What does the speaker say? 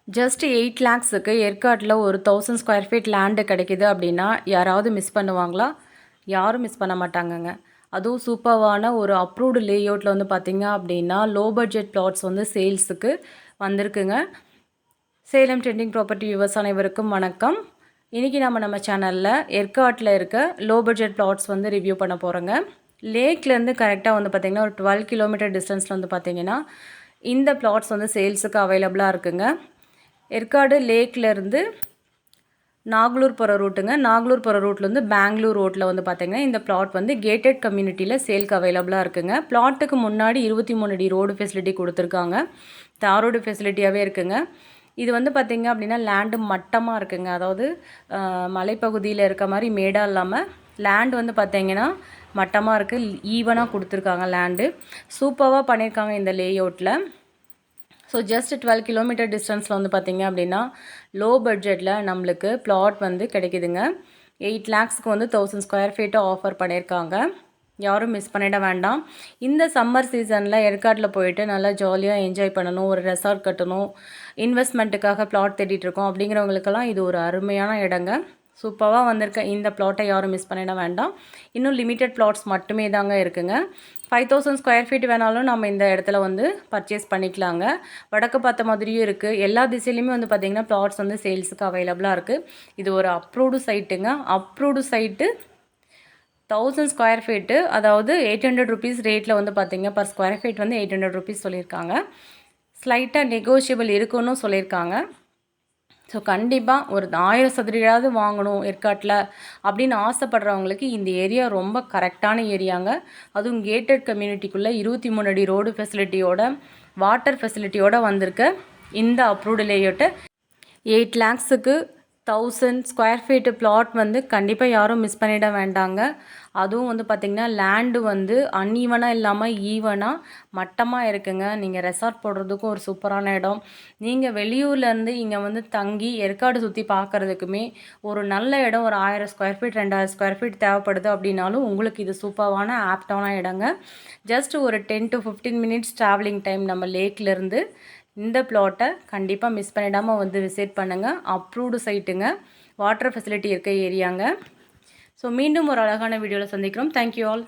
Just 8 லேக்ஸுக்கு ஏற்காட்டில் ஒரு 1000 square feet land கிடைக்கிது அப்படின்னா யாராவது மிஸ் பண்ணுவாங்களா? யாரும் மிஸ் பண்ண மாட்டாங்கங்க. அதுவும் சூப்பர்வான ஒரு அப்ரூவ்டு லேஅவுட்டில் வந்து பார்த்திங்க அப்படின்னா லோ பட்ஜெட் பிளாட்ஸ் வந்து சேல்ஸுக்கு வந்திருக்குங்க. சேலம் ட்ரெண்டிங் ப்ராப்பர்ட்டி வியூவர்ஸ் அனைவருக்கும் வணக்கம். இன்றைக்கி நம்ம சேனலில் ஏற்காட்டில் இருக்க லோ பட்ஜெட் பிளாட்ஸ் வந்து ரிவ்யூ பண்ண போகிறோங்க. லேக்லேருந்து கரெக்டாக வந்து பார்த்திங்கன்னா ஒரு 12 கிலோமீட்டர் டிஸ்டன்ஸில் வந்து பார்த்திங்கன்னா இந்த பிளாட்ஸ் வந்து சேல்ஸுக்கு அவைலபிளாக இருக்குங்க. ஏற்காடு லேக்லேருந்து நாகலூர் போகிற ரூட்டுங்க. நாகலூர் போகிற ரூட்லேருந்து பெங்களூர் ரோட்டில் வந்து பார்த்திங்கன்னா இந்த பிளாட் வந்து கேட்டட் கம்யூனிட்டியில் சேல்க்கு அவைலபிளாக இருக்குங்க. பிளாட்டுக்கு முன்னாடி 23 அடி ரோடு ஃபெசிலிட்டி கொடுத்துருக்காங்க. தாரோடு ஃபெசிலிட்டியாகவே இருக்குங்க. இது வந்து பார்த்திங்க அப்படின்னா லேண்டு மட்டமாக இருக்குங்க. அதாவது மலைப்பகுதியில் இருக்க மாதிரி மேடாக இல்லாமல் லேண்டு வந்து பார்த்திங்கன்னா மட்டமாக இருக்குது. ஈவனாக கொடுத்துருக்காங்க. லேண்டு சூப்பராக பண்ணியிருக்காங்க இந்த லேஅவுட்டில். ஸோ ஜஸ்ட் 12 கிலோமீட்டர் டிஸ்டன்ஸில் வந்து பார்த்திங்க அப்படின்னா லோ பட்ஜெட்டில் நம்மளுக்கு பிளாட் வந்து கிடைக்குதுங்க. 8 லேக்ஸ்க்கு வந்து 1000 ஸ்கொயர் ஃபீட்டை ஆஃபர் பண்ணியிருக்காங்க. யாரும் மிஸ் பண்ணிட வேண்டாம். இந்த சம்மர் சீசனில் ஏற்காட்டில் போயிட்டு நல்லா ஜாலியாக என்ஜாய் பண்ணணும், ஒரு ரெசார்ட் கட்டணும், இன்வெஸ்ட்மெண்ட்டுக்காக பிளாட் தேடிட்டுருக்கோம் அப்படிங்கிறவங்களுக்கெல்லாம் இது ஒரு அருமையான இடங்க. சூப்பராக வந்திருக்க இந்த பிளாட்டை யாரும் மிஸ் பண்ணிட வேண்டாம். இன்னும் லிமிட்டட் பிளாட்ஸ் மட்டுமே தாங்க இருக்குங்க. 5000 ஸ்கொயர் ஃபீட் வேணாலும் நம்ம இந்த இடத்துல வந்து பர்ச்சேஸ் பண்ணிக்கலாங்க. வடக்கு பார்த்த மாதிரியும் இருக்குது. எல்லா திசையிலையுமே வந்து பார்த்திங்கன்னா பிளாட்ஸ் வந்து சேல்ஸுக்கு அவைலபிளாக இருக்குது. இது ஒரு அப்ரூவ்டு சைட்டுங்க. அப்ரூவ்டு சைட்டு 1000 ஸ்கொயர் ஃபீட்டு, அதாவது 800 ருபீஸ் ரேட்டில் வந்து பார்த்திங்க பர் ஸ்கொயர் ஃபீட் வந்து 800 ருபீஸ் சொல்லியிருக்காங்க. ஸ்லைட்டாக நெகோஷியபிள் இருக்குன்னு சொல்லியிருக்காங்க. ஸோ கண்டிப்பாக ஒரு 1000 சதுரடியாவது வாங்கணும் ஏற்காட்டில் அப்படின்னு ஆசைப்படுறவங்களுக்கு இந்த ஏரியா ரொம்ப கரெக்டான ஏரியாங்க. அதுவும் கேட்டட் கம்யூனிட்டிக்குள்ளே 23 அடி ரோடு ஃபெசிலிட்டியோட வாட்டர் ஃபெசிலிட்டியோட வந்திருக்க இந்த அப்ரூவ்டு லேஅவுட்டை 8 லேக்ஸுக்கு 1000 ஸ்கொயர் ஃபீட்டு பிளாட் வந்து கண்டிப்பாக யாரும் மிஸ் பண்ணிட வேண்டாங்க. அதுவும் வந்து பார்த்திங்கன்னா லேண்டு வந்து அன்ஈவனாக இல்லாமல் ஈவனாக மட்டமாக இருக்குங்க. நீங்கள் ரெசார்ட் போடுறதுக்கும் ஒரு சூப்பரான இடம். நீங்கள் வெளியூர்லேருந்து இங்கே வந்து தங்கி ஏற்காடு சுற்றி பார்க்குறதுக்குமே ஒரு நல்ல இடம், ஒரு 1000 ஸ்கொயர் ஃபீட் 2000 ஸ்கொயர் ஃபீட் தேவைப்படுது அப்படின்னாலும் உங்களுக்கு இது சூப்பரான ஆப்டான இடங்க. ஜஸ்ட் ஒரு 10 to 15 மினிட்ஸ் ட்ராவலிங் டைம் நம்ம லேக்லேருந்து. இந்த பிளாட்டை கண்டிப்பாக மிஸ் பண்ணிடாமல் வந்து விசிட் பண்ணுங்கள். அப்ரூவ்டு சைட்டுங்க, வாட்டர் ஃபெசிலிட்டி இருக்க ஏரியாங்க. ஸோ மீண்டும் ஒரு அழகான வீடியோவில் சந்திக்கிறோம். Thank you all.